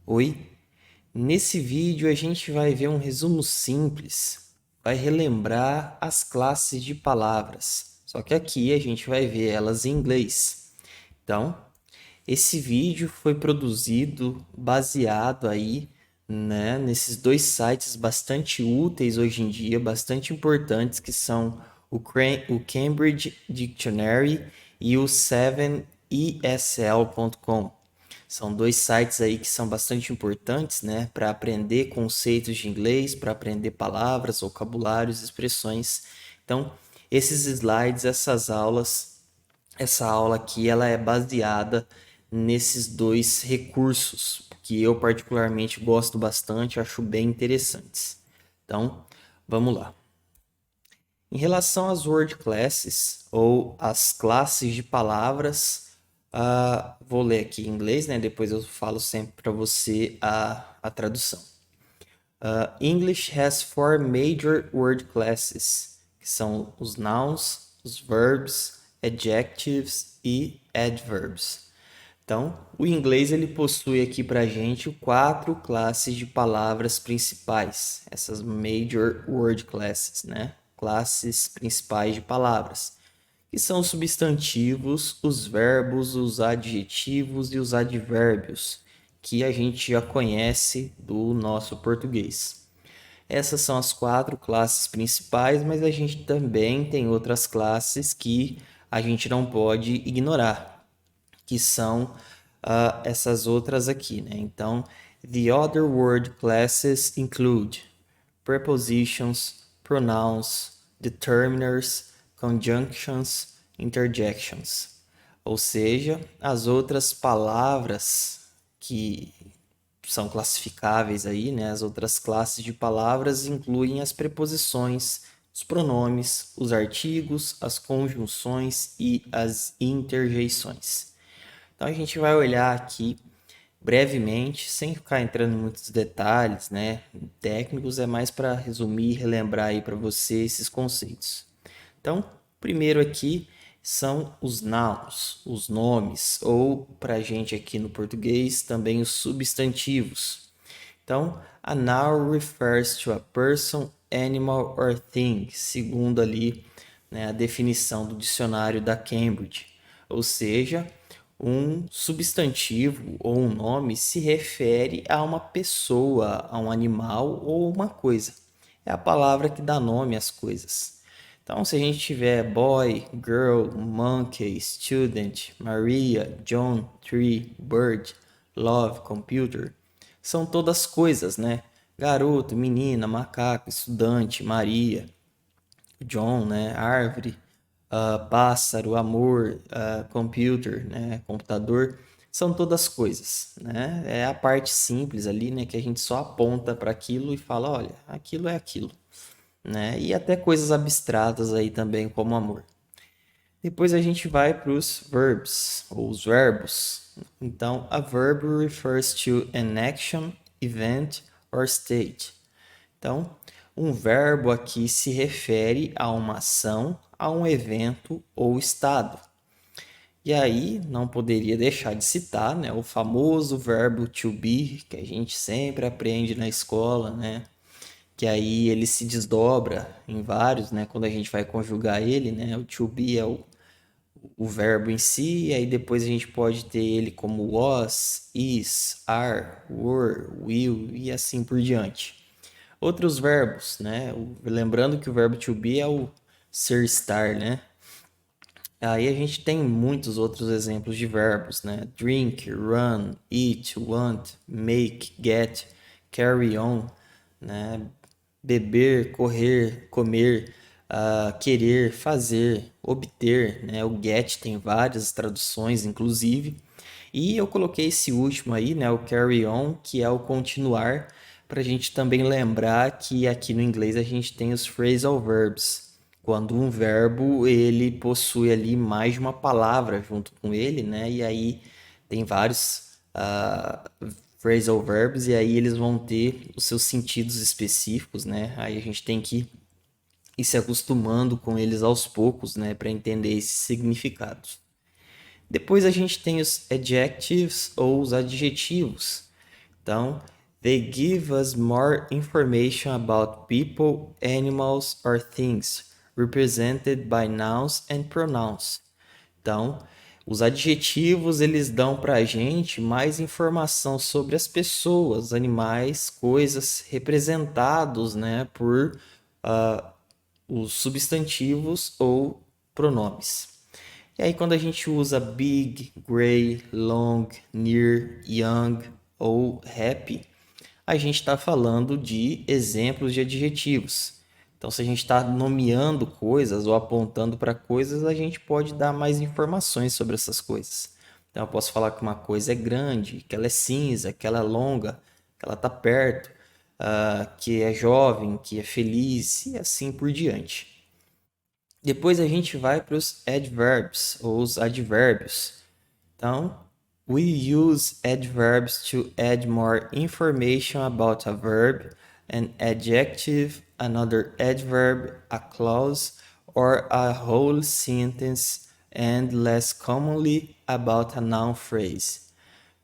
Oi, nesse vídeo a gente vai ver um resumo simples, vai relembrar as classes de palavras, só que aqui a gente vai ver elas em inglês. Então, esse vídeo foi produzido baseado aí, né, nesses dois sites bastante úteis hoje em dia, bastante importantes, que são o Cambridge Dictionary e o 7ESL.com. São dois sites aí que são bastante importantes, né, para aprender conceitos de inglês, para aprender palavras, vocabulários, expressões. Então, esses slides, essa aula aqui, ela é baseada nesses dois recursos que eu particularmente gosto bastante, acho bem interessantes. Então, vamos lá. Em relação às word classes, ou as classes de palavras, vou ler aqui em inglês, né? Depois eu falo sempre para você a tradução. English has four major word classes, que são os nouns, os verbs, adjectives e adverbs. Então, o inglês ele possui aqui para a gente quatro classes de palavras principais, essas major word classes, né? Classes principais de palavras, que são os substantivos, os verbos, os adjetivos e os advérbios, que a gente já conhece do nosso português. Essas são as quatro classes principais, mas a gente também tem outras classes que a gente não pode ignorar, que são essas outras aqui, né? Então, the other word classes include prepositions, pronouns, determiners, conjunctions, interjections. Ou seja, as outras palavras que são classificáveis aí, né? As outras classes de palavras incluem as preposições, os pronomes, os artigos, as conjunções e as interjeições. Então a gente vai olhar aqui brevemente, sem ficar entrando em muitos detalhes, né? Técnicos, é mais para resumir e relembrar aí para você esses conceitos. Então, primeiro aqui são os nouns, os nomes, ou para a gente aqui no português também os substantivos. Então, a noun refers to a person, animal or thing, segundo ali, né, a definição do dicionário da Cambridge. Ou seja, um substantivo ou um nome se refere a uma pessoa, a um animal ou uma coisa. É a palavra que dá nome às coisas. Então, se a gente tiver boy, girl, monkey, student, Maria, John, tree, bird, love, computer, são todas coisas, né? Garoto, menina, macaco, estudante, Maria, John, né? Árvore, pássaro, amor, computer, né? Computador, são todas coisas, né? É a parte simples ali, né? Que a gente só aponta para aquilo e fala, olha, aquilo é aquilo, né? E até coisas abstratas aí também, como amor. Depois a gente vai para os verbs, ou os verbos. Então, a verb refers to an action, event or state. Então, um verbo aqui se refere a uma ação, a um evento ou estado. E aí, não poderia deixar de citar, né, o famoso verbo to be, que a gente sempre aprende na escola, né? Que aí ele se desdobra em vários, né? Quando a gente vai conjugar ele, né? O to be é o verbo em si, e aí depois a gente pode ter ele como was, is, are, were, will e assim por diante. Outros verbos, né? Lembrando que o verbo to be é o ser, estar, né? Aí a gente tem muitos outros exemplos de verbos, né? Drink, run, eat, want, make, get, carry on, né? Beber, correr, comer, querer, fazer, obter, né? O get tem várias traduções, inclusive. E eu coloquei esse último aí, né? O carry on, que é o continuar, para a gente também lembrar que aqui no inglês a gente tem os phrasal verbs, quando um verbo ele possui ali mais de uma palavra junto com ele, né? E aí tem vários phrasal verbs e aí eles vão ter os seus sentidos específicos, né? Aí a gente tem que ir se acostumando com eles aos poucos, né, para entender esses significados. Depois a gente tem os adjectives ou os adjetivos. Então, they give us more information about people, animals or things, represented by nouns and pronouns. Então, os adjetivos eles dão para a gente mais informação sobre as pessoas, animais, coisas representados, né, por os substantivos ou pronomes. E aí, quando a gente usa big, gray, long, near, young ou happy, a gente está falando de exemplos de adjetivos. Então, se a gente está nomeando coisas ou apontando para coisas, a gente pode dar mais informações sobre essas coisas. Então, eu posso falar que uma coisa é grande, que ela é cinza, que ela é longa, que ela está perto, que é jovem, que é feliz e assim por diante. Depois a gente vai para os adverbs ou os advérbios. Então, we use adverbs to add more information about a verb, an adjective, another adverb, a clause, or a whole sentence, and less commonly about a noun phrase.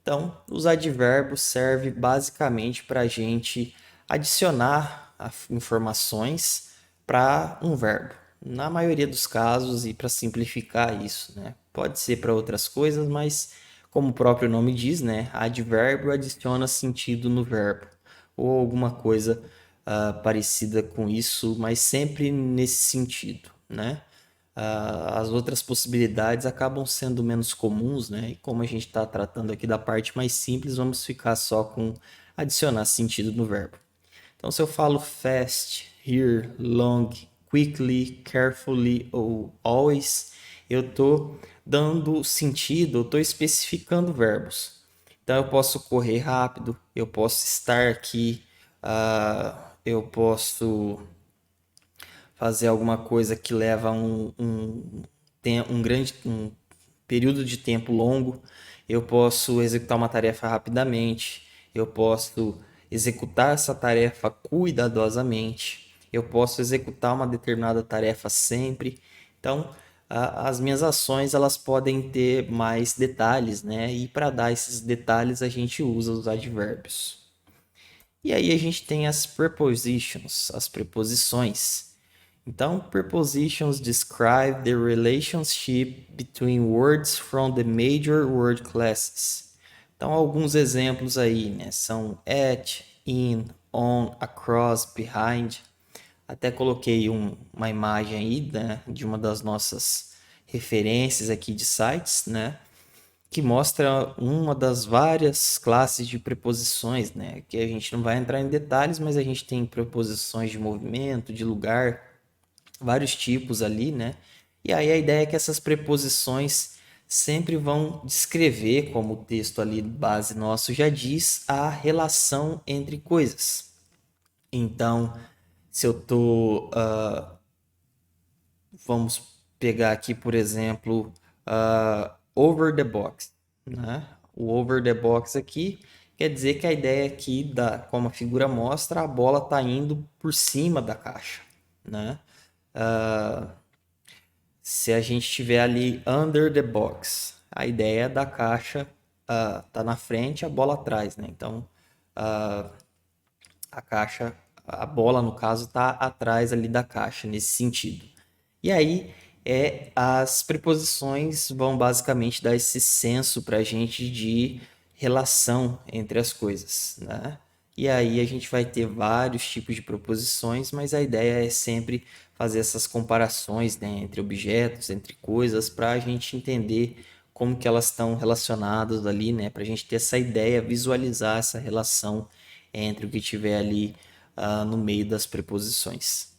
Então, os advérbios servem basicamente para a gente adicionar informações para um verbo. Na maioria dos casos, e para simplificar isso, né? Pode ser para outras coisas, mas como o próprio nome diz, né? Advérbio adiciona sentido no verbo, ou alguma coisa parecida com isso, mas sempre nesse sentido, né? As outras possibilidades acabam sendo menos comuns, né? E como a gente está tratando aqui da parte mais simples, vamos ficar só com adicionar sentido no verbo. Então, se eu falo fast, here, long, quickly, carefully ou always, eu estou dando sentido, eu estou especificando verbos. Então, eu posso correr rápido, eu posso estar aqui, eu posso fazer alguma coisa que leva um período de tempo longo, eu posso executar uma tarefa rapidamente, eu posso executar essa tarefa cuidadosamente, eu posso executar uma determinada tarefa sempre. Então, as minhas ações elas podem ter mais detalhes, né? E para dar esses detalhes a gente usa os advérbios. E aí a gente tem as prepositions, as preposições. Então, prepositions describe the relationship between words from the major word classes. Então, alguns exemplos aí, né? São at, in, on, across, behind. Até coloquei uma imagem aí, né, de uma das nossas referências aqui de sites, né? Que mostra uma das várias classes de preposições, né? Que a gente não vai entrar em detalhes, mas a gente tem preposições de movimento, de lugar, vários tipos ali, né? E aí a ideia é que essas preposições sempre vão descrever, como o texto ali base nosso já diz, a relação entre coisas. Então, se eu tô, vamos pegar aqui, por exemplo, over the box, né? O over the box aqui quer dizer que a ideia aqui, como a figura mostra, a bola está indo por cima da caixa, né? Se a gente estiver ali under the box, a ideia da caixa tá na frente, a bola atrás, né? Então, a caixa, a bola no caso está atrás ali da caixa nesse sentido. E aí as preposições vão basicamente dar esse senso para a gente de relação entre as coisas, né? E aí a gente vai ter vários tipos de proposições, mas a ideia é sempre fazer essas comparações, né, entre objetos, entre coisas, para a gente entender como que elas estão relacionadas ali, né, para a gente ter essa ideia, visualizar essa relação entre o que tiver ali no meio das preposições.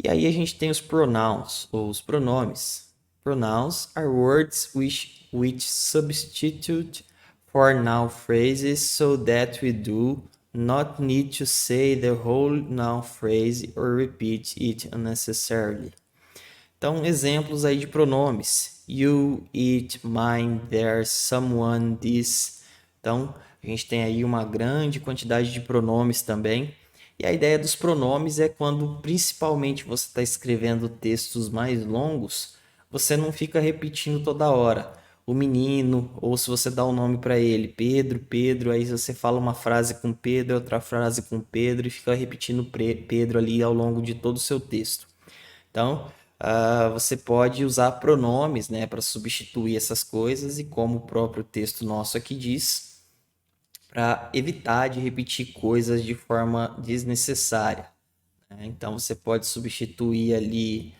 E aí a gente tem os pronouns, ou os pronomes. Pronouns are words which substitute for noun phrases so that we do not need to say the whole noun phrase or repeat it unnecessarily. Então, exemplos aí de pronomes. You, it, mine, theirs, someone, this. Então, a gente tem aí uma grande quantidade de pronomes também. E a ideia dos pronomes é quando, principalmente, você está escrevendo textos mais longos, você não fica repetindo toda hora. o menino, ou se você dá o nome para ele, Pedro, Pedro, aí você fala uma frase com Pedro, outra frase com Pedro e fica repetindo Pedro ali ao longo de todo o seu texto. Então, você pode usar pronomes, né, para substituir essas coisas e como o próprio texto nosso aqui diz, para evitar de repetir coisas de forma desnecessária, né? Então, você pode substituir ali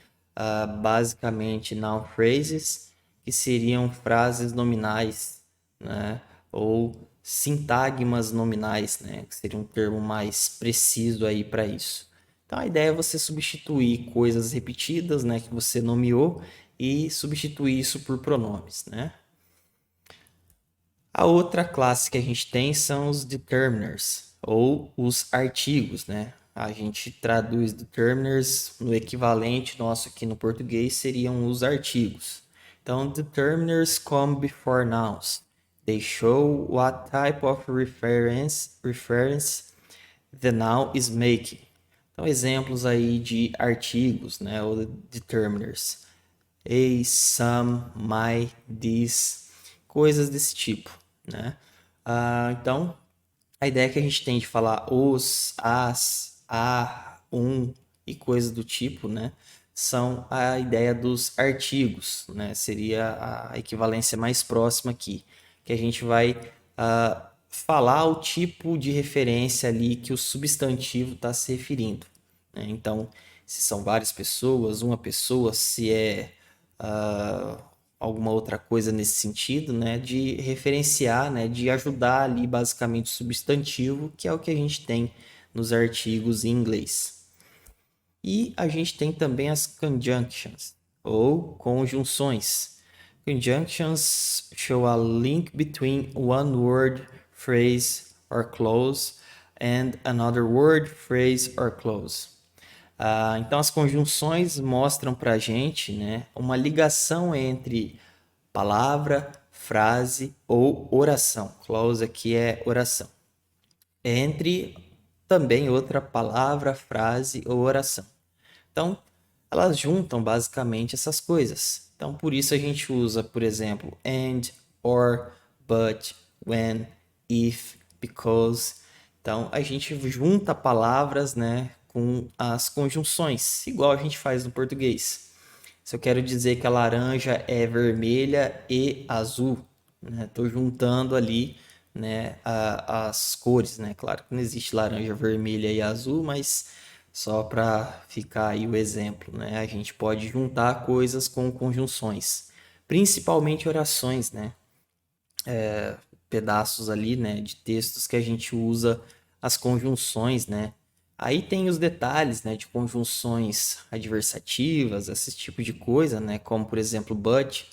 basicamente noun phrases, que seriam frases nominais, né? Ou sintagmas nominais, né? Que seria um termo mais preciso aí para isso. Então, a ideia é você substituir coisas repetidas, né, que você nomeou e substituir isso por pronomes, né? A outra classe que a gente tem são os determiners, ou os artigos, né? A gente traduz determiners no equivalente nosso aqui no português seriam os artigos. Então, determiners come before nouns. They show what type of reference the noun is making. Então, exemplos aí de artigos, né? Ou determiners. A, some, my, this, coisas desse tipo, né? Então, a ideia que a gente tem de falar os, as, a, e coisas do tipo, né? São a ideia dos artigos, né? Seria a equivalência mais próxima aqui, que a gente vai falar o tipo de referência ali que o substantivo está se referindo, né? Então, se são várias pessoas, uma pessoa, se é alguma outra coisa nesse sentido, né, de referenciar, né, de ajudar ali basicamente o substantivo, que é o que a gente tem nos artigos em inglês. E a gente tem também as conjunctions, ou conjunções. Conjunctions show a link between one word, phrase, or clause and another word, phrase, or clause. Então, as conjunções mostram para a gente, né, uma ligação entre palavra, frase ou oração. Clause aqui é oração. Entre também outra palavra, frase ou oração. Então, elas juntam basicamente essas coisas. Então, por isso a gente usa, por exemplo, and, or, but, when, if, because. Então, a gente junta palavras, né, com as conjunções, igual a gente faz no português. Se eu quero dizer que a laranja é vermelha e azul, né, estou juntando ali, né, as cores, né? Claro que não existe laranja, vermelha e azul, mas só para ficar aí o exemplo, né? A gente pode juntar coisas com conjunções, principalmente orações, né? Pedaços ali, né, de textos que a gente usa as conjunções, né? Aí tem os detalhes, né, de conjunções adversativas, esse tipo de coisa, né? Como, por exemplo, but.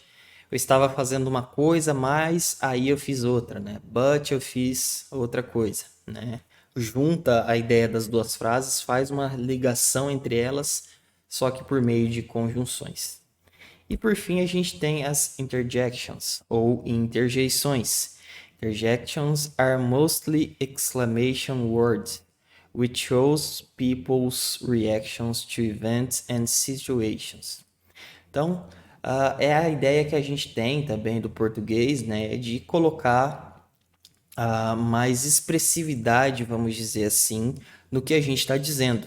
Eu estava fazendo uma coisa, mas aí eu fiz outra, né? But eu fiz outra coisa, né? Junta a ideia das duas frases, faz uma ligação entre elas, só que por meio de conjunções. E por fim, a gente tem as interjections, ou interjeições. Interjections are mostly exclamation words, which shows people's reactions to events and situations. Então, é a ideia que a gente tem também do português, né, de colocar mais expressividade, vamos dizer assim, no que a gente está dizendo.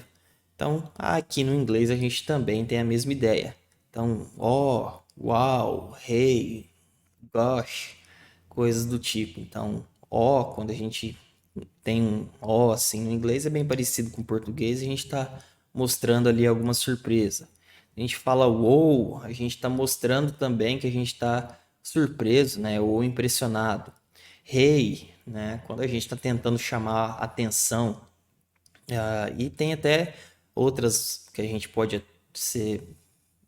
Então, aqui no inglês a gente também tem a mesma ideia. Então, oh, wow, hey, gosh, coisas do tipo. Então, ó, quando a gente tem um ó assim no inglês é bem parecido com o português, a gente está mostrando ali alguma surpresa. A gente fala wow, a gente está mostrando também que a gente está surpreso, né, ou impressionado. Hey, né, quando a gente está tentando chamar atenção. E tem até outras que a gente pode ser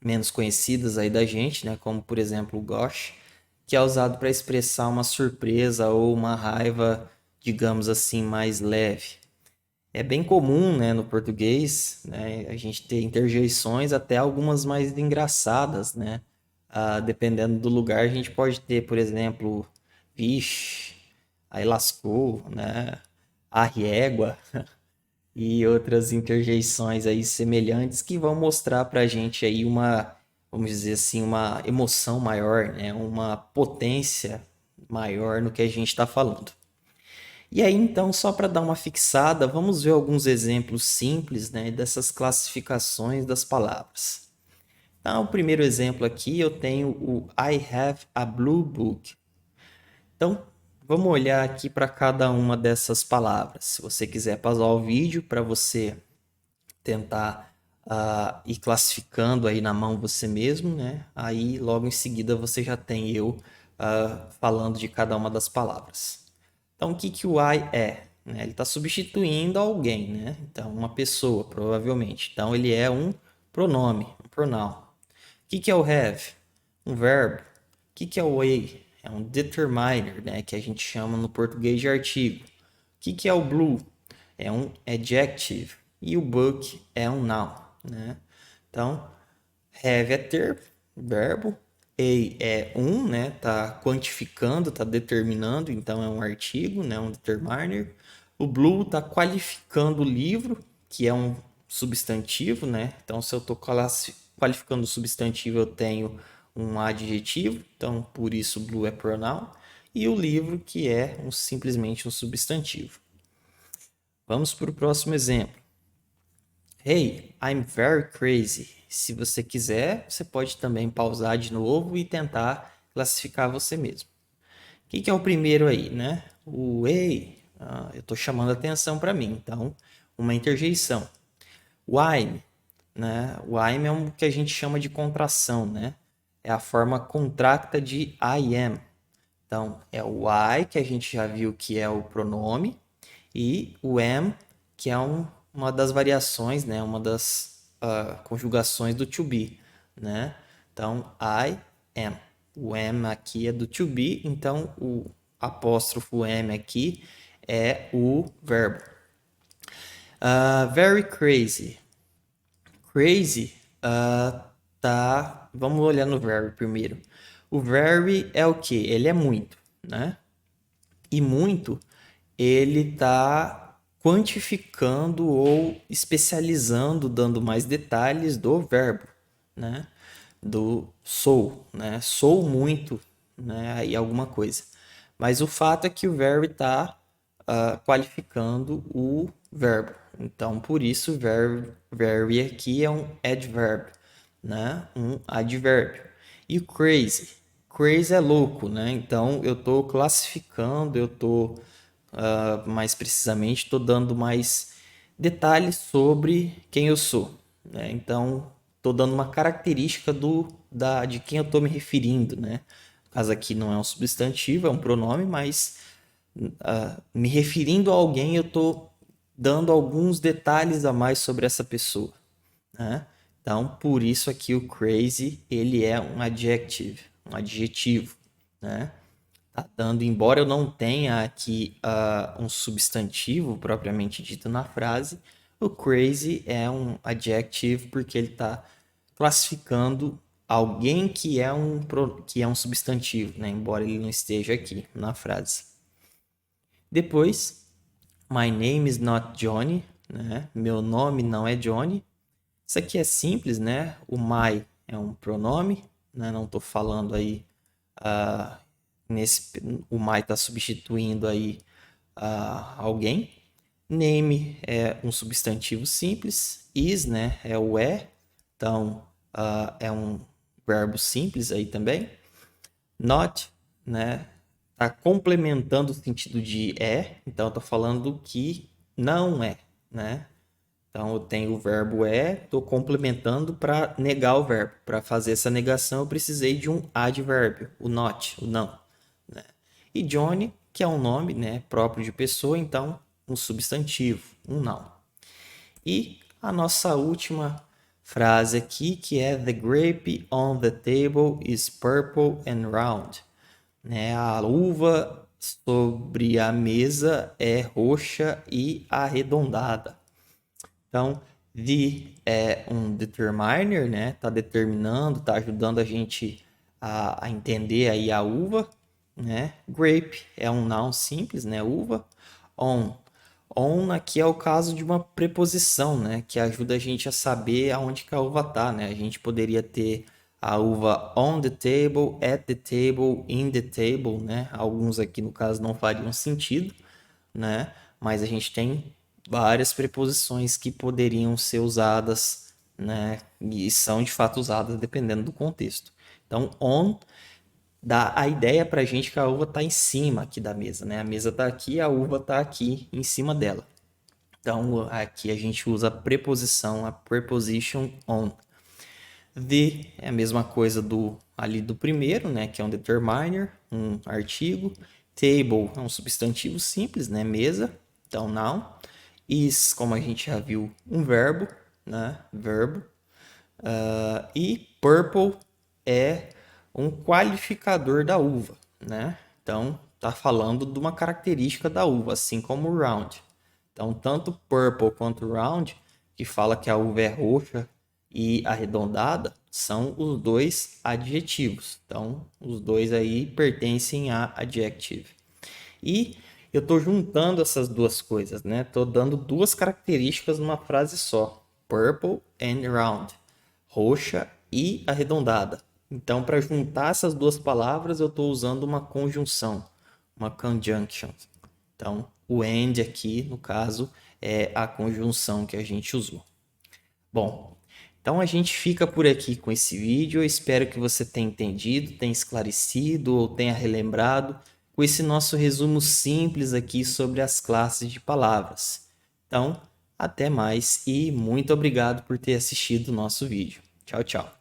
menos conhecidas aí da gente, né? Como por exemplo o gosh, que é usado para expressar uma surpresa ou uma raiva, digamos assim, mais leve. É bem comum, né, no português, né, a gente ter interjeições, até algumas mais engraçadas, né? Dependendo do lugar, a gente pode ter, por exemplo, vixe, aí lascou, né? A régua e outras interjeições aí semelhantes que vão mostrar para a gente aí uma vamos dizer assim, uma emoção maior, né? Uma potência maior no que a gente está falando. E aí, então, só para dar uma fixada, vamos ver alguns exemplos simples, né, dessas classificações das palavras. Então, o primeiro exemplo aqui eu tenho o I have a blue book. Então, vamos olhar aqui para cada uma dessas palavras. Se você quiser pausar o vídeo para você tentar ir classificando aí na mão você mesmo, né? Aí logo em seguida você já tem eu falando de cada uma das palavras. Então, o que que o I é? Né? Ele está substituindo alguém, né? Então, uma pessoa, provavelmente. Então, ele é um pronome, um pronoun. O que que é o have? Um verbo. O que que é o a? É um determiner, né? Que a gente chama no português de artigo. O que que é o blue? É um adjective. E o book é um noun, né? Então, have é ter, verbo. A é um, né? Tá quantificando, tá determinando, então é um artigo, né? Um determiner. O blue tá qualificando o livro, que é um substantivo, né? Então, se eu tô qualificando o substantivo, eu tenho um adjetivo, então por isso blue é pronoun. E o livro, que é simplesmente um substantivo. Vamos para o próximo exemplo. Hey, I'm very crazy. Se você quiser, você pode também pausar de novo e tentar classificar você mesmo. O que é o primeiro aí, né? O hey, eu estou chamando a atenção para mim, então uma interjeição. O I'm, né? O I'm é o que a gente chama de contração, né? É a forma contracta de I am. Então é o I que a gente já viu que é o pronome e o am que é uma das variações, né? Uma das conjugações do to be, né? Então I am. O am aqui é do to be, então o apóstrofo am aqui é o verbo. Very crazy. Crazy tá. Vamos olhar no very primeiro. O very é o que? Ele é muito, né? E muito, ele tá quantificando ou especializando, dando mais detalhes do verbo, né? Do sou, né? Sou muito, né? Aí alguma coisa. Mas o fato é que o verbo está qualificando o verbo. Então, por isso, very aqui é um adverb, né? Um advérbio. E o crazy? Crazy é louco, né? Então, eu estou classificando, eu estou, mais precisamente, estou dando mais detalhes sobre quem eu sou, né? Então, estou dando uma característica de quem eu estou me referindo, né? No caso aqui não é um substantivo, é um pronome, mas me referindo a alguém, eu estou dando alguns detalhes a mais sobre essa pessoa, né? Então, por isso aqui o crazy, ele é um adjective, um adjetivo, né? Tá dando, embora eu não tenha aqui um substantivo propriamente dito na frase, o crazy é um adjective porque ele está classificando alguém que é um substantivo, né? Embora ele não esteja aqui na frase. Depois, my name is not Johnny, né? Meu nome não é Johnny. Isso aqui é simples, né? O my é um pronome, né? Não estou falando aí o my está substituindo aí alguém. Name é um substantivo simples. Is, né? É o é. Então é um verbo simples aí também. Not, né? Tá complementando o sentido de é, então eu tô falando que não é, né? Então eu tenho o verbo é, tô complementando para negar o verbo. Para fazer essa negação eu precisei de um advérbio, o not, o não, né? E Johnny, que é um nome, né, próprio de pessoa, então um substantivo, um noun. E a nossa última frase aqui, que é The grape on the table is purple and round, né? A uva sobre a mesa é roxa e arredondada. Então, the é um determiner, né? Tá determinando, tá ajudando a gente a entender aí a uva, né? Grape é um noun simples, né? Uva. On. On aqui é o caso de uma preposição, né? Que ajuda a gente a saber aonde que a uva tá, né? A gente poderia ter a uva on the table, at the table, in the table, né? Alguns aqui no caso não fariam sentido, né? Mas a gente tem várias preposições que poderiam ser usadas, né? E são de fato usadas dependendo do contexto. Então, on dá a ideia para a gente que a uva está em cima aqui da mesa, né? A mesa está aqui, a uva está aqui em cima dela. Então, aqui a gente usa a preposição, a preposition on. The é a mesma coisa do ali do primeiro, né, que é um determiner, um artigo. Table é um substantivo simples, né, mesa, então noun. Is, como a gente já viu, um verbo, né, verbo. E purple é um qualificador da uva, né? Então, tá falando de uma característica da uva, assim como round. Então, tanto purple quanto round, que fala que a uva é roxa e arredondada, são os dois adjetivos. Então, os dois aí pertencem a adjective. E eu estou juntando essas duas coisas, né? Estou dando duas características numa frase só: purple and round, roxa e arredondada. Então, para juntar essas duas palavras, eu estou usando uma conjunção, uma conjunction. Então, o and aqui, no caso, é a conjunção que a gente usou. Bom, então a gente fica por aqui com esse vídeo. Eu espero que você tenha entendido, tenha esclarecido ou tenha relembrado com esse nosso resumo simples aqui sobre as classes de palavras. Então, até mais e muito obrigado por ter assistido o nosso vídeo. Tchau, tchau.